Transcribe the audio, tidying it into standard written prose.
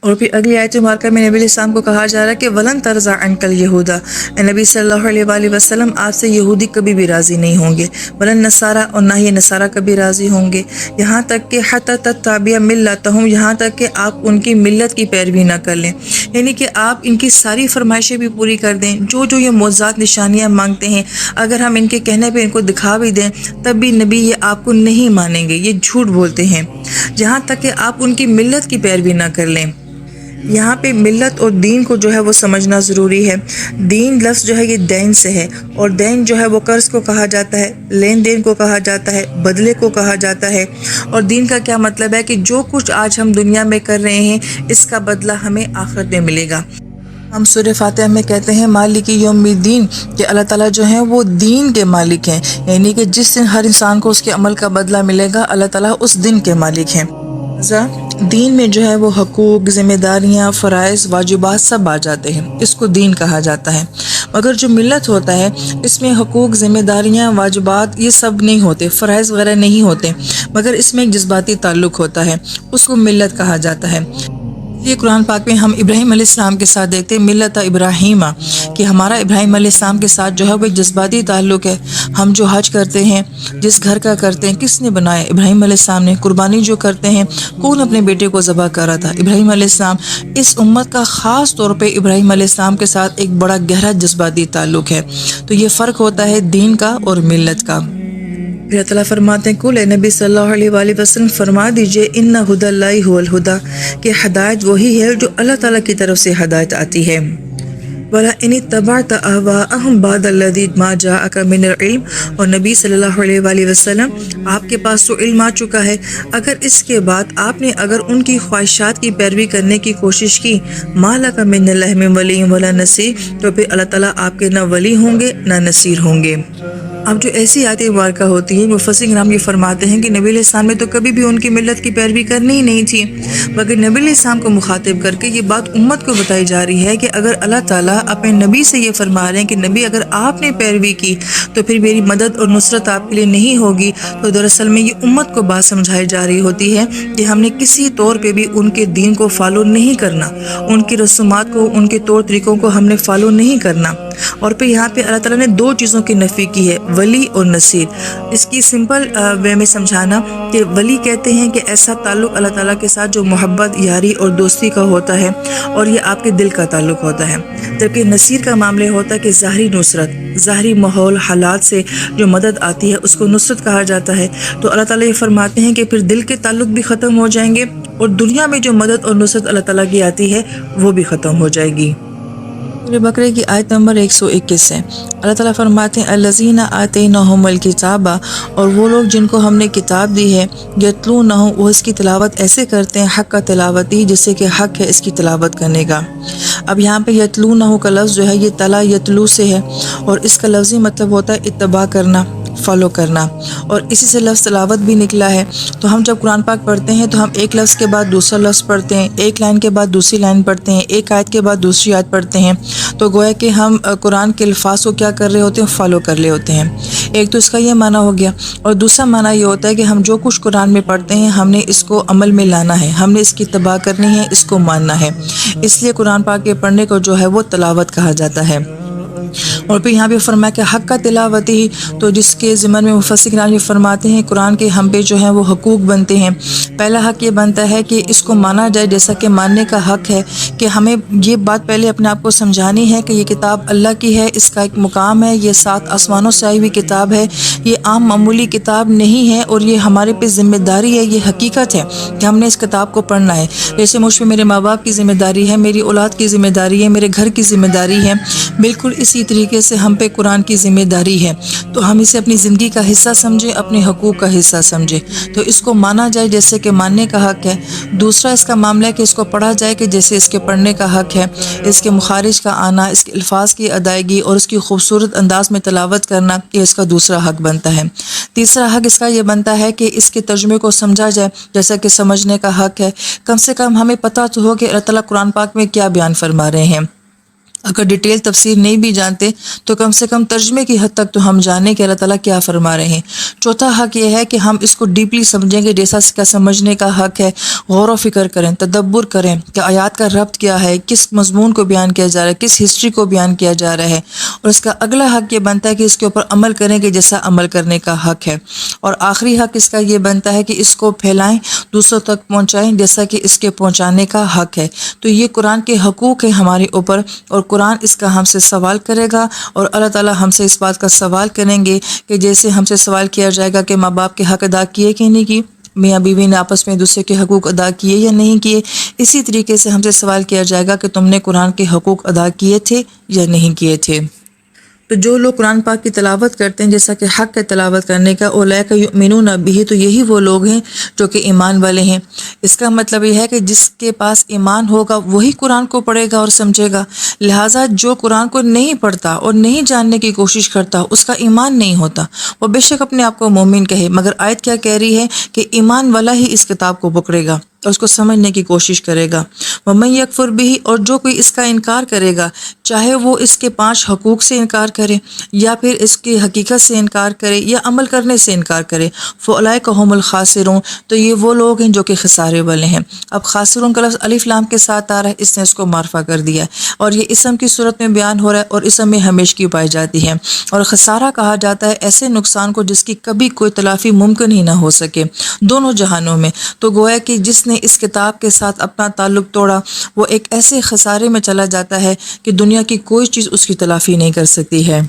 اور پھر اگلی آیت مبارکہ میں نبی علیہ السلام کو کہا جا رہا ہے کہ ولن ترضى عنك اليهود، اے نبی صلی اللہ علیہ وآلہ وسلم آپ سے یہودی کبھی بھی راضی نہیں ہوں گے، ولن نصارى، اور نہ ہی نصارہ کبھی راضی ہوں گے، یہاں تک کہ حتی تتبع ملتهم، یہاں تک کہ آپ ان کی ملت کی پیروی نہ کر لیں، یعنی کہ آپ ان کی ساری فرمائشیں بھی پوری کر دیں، جو جو یہ معجزات نشانیاں مانگتے ہیں اگر ہم ان کے کہنے پہ ان کو دکھا بھی دیں تب بھی نبی یہ آپ کو نہیں مانیں گے، یہ جھوٹ بولتے ہیں، جہاں تک کہ آپ ان کی ملت کی پیروی نہ کر لیں۔ یہاں پہ ملت اور دین کو جو ہے وہ سمجھنا ضروری ہے۔ دین لفظ جو ہے یہ دین سے ہے، اور دین جو ہے وہ قرض کو کہا جاتا ہے، لین دین کو کہا جاتا ہے، بدلے کو کہا جاتا ہے، اور دین کا کیا مطلب ہے کہ جو کچھ آج ہم دنیا میں کر رہے ہیں اس کا بدلہ ہمیں آخرت میں ملے گا۔ ہم سورہ فاتحہ میں کہتے ہیں مالک یوم الدین، کہ اللہ تعالیٰ جو ہیں وہ دین کے مالک ہیں، یعنی کہ جس دن ہر انسان کو اس کے عمل کا بدلہ ملے گا اللہ تعالیٰ اس دن کے مالک ہیں۔ دین میں جو ہے وہ حقوق، ذمہ داریاں، فرائض، واجبات سب آ جاتے ہیں، اس کو دین کہا جاتا ہے۔ مگر جو ملت ہوتا ہے اس میں حقوق، ذمہ داریاں، واجبات یہ سب نہیں ہوتے، فرائض وغیرہ نہیں ہوتے، مگر اس میں ایک جذباتی تعلق ہوتا ہے، اس کو ملت کہا جاتا ہے۔ یہ قرآن پاک میں ہم ابراہیم علیہ السلام کے ساتھ دیکھتے ہیں ملت ابراہیم، کہ ہمارا ابراہیم علیہ السلام کے ساتھ جو ہے وہ ایک جذباتی تعلق ہے۔ ہم جو حج کرتے ہیں، جس گھر کا کرتے ہیں، کس نے بنایا؟ ابراہیم علیہ السلام نے۔ قربانی جو کرتے ہیں، کون اپنے بیٹے کو ذبح کر رہا تھا؟ ابراہیم علیہ السلام۔ اس امت کا خاص طور پہ ابراہیم علیہ السلام کے ساتھ ایک بڑا گہرا جذباتی تعلق ہے۔ تو یہ فرق ہوتا ہے دین کا اور ملت کا۔ پھر اللہ تعالیٰ فرماتے ہیں کل، اے نبی صلی اللہ علیہ وآلہ وسلم فرما دیجئے ان ھدی اللہ ھو الھدی، کہ ہدایت وہی ہے جو اللہ تعالیٰ کی طرف سے ہدایت آتی ہے۔ وَلَئِنِ اتَّبَعْتَ أَهْوَاءَهُمْ بَعْدَ الَّذِي مَا جَاءَكَ مِنَ الْعِلْمِ، اور نبی صلی اللہ علیہ وآلہ وسلم آپ کے پاس تو علم آ چکا ہے، اگر اس کے بعد آپ نے اگر ان کی خواہشات کی پیروی کرنے کی کوشش کی، مَا لَكَ مِنَ اللَّهِ مِن وَلِيٍّ وَلَا نَصِيرٍ، تو پھر اللہ تعالیٰ آپ کے نہ ولی ہوں گے نہ نصیر ہوں گے۔ اب جو ایسی آیت مبارکہ ہوتی ہیں مفسرین کرام یہ فرماتے ہیں کہ نبی علیہ السلام نے تو کبھی بھی ان کی ملت کی پیروی کرنی ہی نہیں تھی، مگر نبی علیہ السلام کو مخاطب کر کے یہ بات امت کو بتائی جا رہی ہے کہ اگر اللہ تعالیٰ اپنے نبی سے یہ فرما رہے ہیں کہ نبی اگر آپ نے پیروی کی تو پھر میری مدد اور نصرت آپ کے لیے نہیں ہوگی، تو دراصل میں یہ امت کو بات سمجھائی جا رہی ہوتی ہے کہ ہم نے کسی طور پہ بھی ان کے دین کو فالو نہیں کرنا، ان کی رسومات کو، ان کے طور طریقوں کو ہم نے فالو نہیں کرنا۔ اور پھر یہاں پہ اللہ تعالیٰ نے دو چیزوں کی نفی کی ہے، ولی اور نصیر۔ اس کی سمپل وے میں سمجھانا کہ ولی کہتے ہیں کہ ایسا تعلق اللہ تعالیٰ کے ساتھ جو محبت، یاری اور دوستی کا ہوتا ہے، اور یہ آپ کے دل کا تعلق ہوتا ہے، جبکہ نصیر کا معاملہ ہوتا ہے کہ ظاہری نصرت، ظاہری ماحول، حالات سے جو مدد آتی ہے اس کو نصرت کہا جاتا ہے۔ تو اللہ تعالیٰ یہ فرماتے ہیں کہ پھر دل کے تعلق بھی ختم ہو جائیں گے، اور دنیا میں جو مدد اور نصرت اللہ تعالیٰ کی آتی ہے وہ بھی ختم ہو جائے گی۔ سورہ بقرہ کی آیت نمبر 121 ہے، اللہ تعالیٰ فرماتے ہیں الذین آتیناہم الکتاب، اور وہ لوگ جن کو ہم نے کتاب دی ہے، یتلونہ، وہ اس کی تلاوت ایسے کرتے ہیں حق کا تلاوتی، جسے کہ حق ہے اس کی تلاوت کرنے کا۔ اب یہاں پہ یتلونہ کا لفظ جو ہے یہ تلا یتلو سے ہے، اور اس کا لفظی مطلب ہوتا ہے اتباع کرنا، فالو کرنا، اور اسی سے لفظ تلاوت بھی نکلا ہے۔ تو ہم جب قرآن پاک پڑھتے ہیں تو ہم ایک لفظ کے بعد دوسرا لفظ پڑھتے ہیں، ایک لائن کے بعد دوسری لائن پڑھتے ہیں، ایک آیت کے بعد دوسری آیت پڑھتے ہیں، تو گویا کہ ہم قرآن کے الفاظ کو کیا کر رہے ہوتے ہیں؟ فالو کر رہے ہوتے ہیں۔ ایک تو اس کا یہ معنی ہو گیا، اور دوسرا معنی یہ ہوتا ہے کہ ہم جو کچھ قرآن میں پڑھتے ہیں ہم نے اس کو عمل میں لانا ہے، ہم نے اس کی اتباع کرنی ہے، اس کو ماننا ہے، اس لیے قرآن پاک کے پڑھنے کو جو ہے وہ تلاوت کہا جاتا ہے۔ اور پھر یہاں پہ فرمایا کہ حق کا تلاوت ہی، تو جس کے ضمن میں مفسرین کرام یہ فرماتے ہیں قرآن کے ہم پہ جو ہیں وہ حقوق بنتے ہیں۔ پہلا حق یہ بنتا ہے کہ اس کو مانا جائے جیسا کہ ماننے کا حق ہے، کہ ہمیں یہ بات پہلے اپنے آپ کو سمجھانی ہے کہ یہ کتاب اللہ کی ہے، اس کا ایک مقام ہے، یہ 7 آسمانوں سے آئی ہوئی کتاب ہے، یہ عام معمولی کتاب نہیں ہے، اور یہ ہمارے پہ ذمہ داری ہے، یہ حقیقت ہے کہ ہم نے اس کتاب کو پڑھنا ہے۔ جیسے مجھ پہ میرے ماں باپ کی ذمہ داری ہے، میری اولاد کی ذمہ داری ہے، میرے گھر کی ذمہ داری ہے، بالکل اسی طریقے سے ہم پہ قرآن کی ذمہ داری ہے، تو ہم اسے اپنی زندگی کا حصہ سمجھیں، اپنے حقوق کا حصہ سمجھیں، تو اس کو مانا جائے جیسے کہ ماننے کا حق ہے۔ دوسرا اس کا معاملہ ہے کہ اس کو پڑھا جائے کہ جیسے اس کے پڑھنے کا حق ہے، اس کے مخارج کا آنا، اس کے الفاظ کی ادائیگی اور اس کی خوبصورت انداز میں تلاوت کرنا، یہ اس کا دوسرا حق بنتا ہے۔ تیسرا حق اس کا یہ بنتا ہے کہ اس کے ترجمے کو سمجھا جائے جیسا کہ سمجھنے کا حق ہے، کم سے کم ہمیں پتہ تو ہو کہ اللہ تعالیٰ قرآن پاک میں کیا بیان فرما رہے ہیں۔ اگر ڈیٹیل تفسیر نہیں بھی جانتے تو کم سے کم ترجمے کی حد تک تو ہم جانیں کہ اللہ تعالیٰ کیا فرما رہے ہیں۔ چوتھا حق یہ ہے کہ ہم اس کو ڈیپلی سمجھیں گے، جیسا اس کا سمجھنے کا حق ہے، غور و فکر کریں، تدبر کریں کہ آیات کا ربط کیا ہے، کس مضمون کو بیان کیا جا رہا ہے، کس ہسٹری کو بیان کیا جا رہا ہے، اور اس کا اگلا حق یہ بنتا ہے کہ اس کے اوپر عمل کریں گے جیسا عمل کرنے کا حق ہے، اور آخری حق اس کا یہ بنتا ہے کہ اس کو پھیلائیں، دوسروں تک پہنچائیں جیسا کہ اس کے پہنچانے کا حق ہے۔ تو یہ قرآن کے حقوق ہیں ہمارے اوپر، اور قرآن اس کا ہم سے سوال کرے گا، اور اللہ تعالیٰ ہم سے اس بات کا سوال کریں گے کہ جیسے ہم سے سوال کیا جائے گا کہ ماں باپ کے حق ادا کیے کہ نہیں کیے، میاں بیوی نے آپس میں دوسرے کے حقوق ادا کیے یا نہیں کیے، اسی طریقے سے ہم سے سوال کیا جائے گا کہ تم نے قرآن کے حقوق ادا کیے تھے یا نہیں کیے تھے۔ تو جو لوگ قرآن پاک کی تلاوت کرتے ہیں جیسا کہ حق ہے تلاوت کرنے کا، اولئک یؤمنون بہ، تو یہی وہ لوگ ہیں جو کہ ایمان والے ہیں۔ اس کا مطلب یہ ہے کہ جس کے پاس ایمان ہوگا وہی قرآن کو پڑھے گا اور سمجھے گا، لہٰذا جو قرآن کو نہیں پڑھتا اور نہیں جاننے کی کوشش کرتا اس کا ایمان نہیں ہوتا، وہ بے شک اپنے آپ کو مومن کہے، مگر آیت کیا کہہ رہی ہے کہ ایمان والا ہی اس کتاب کو پکڑے گا اور اس کو سمجھنے کی کوشش کرے گا۔ وَمَن يَكْفُرْ بِهِ، اور جو کوئی اس کا انکار کرے گا، چاہے وہ اس کے 5 حقوق سے انکار کرے یا پھر اس کی حقیقت سے انکار کرے یا عمل کرنے سے انکار کرے، فَأُولَئِكَ هُمُ الْخَاسِرُونَ، تو یہ وہ لوگ ہیں جو کہ خسارے والے ہیں۔ اب خاسرون کا لفظ الف لام کے ساتھ آ رہا ہے، اس نے اس کو معرفہ کر دیا ہے، اور یہ اسم کی صورت میں بیان ہو رہا ہے، اور اسم میں ہمیشگی پائی جاتی ہے، اور خسارہ کہا جاتا ہے ایسے نقصان کو جس کی کبھی کوئی تلافی ممکن ہی نہ ہو سکے دونوں جہانوں میں۔ تو گویا کہ جس نے اس کتاب کے ساتھ اپنا تعلق توڑا وہ ایک ایسے خسارے میں چلا جاتا ہے کہ دنیا کی کوئی چیز اس کی تلافی نہیں کر سکتی ہے۔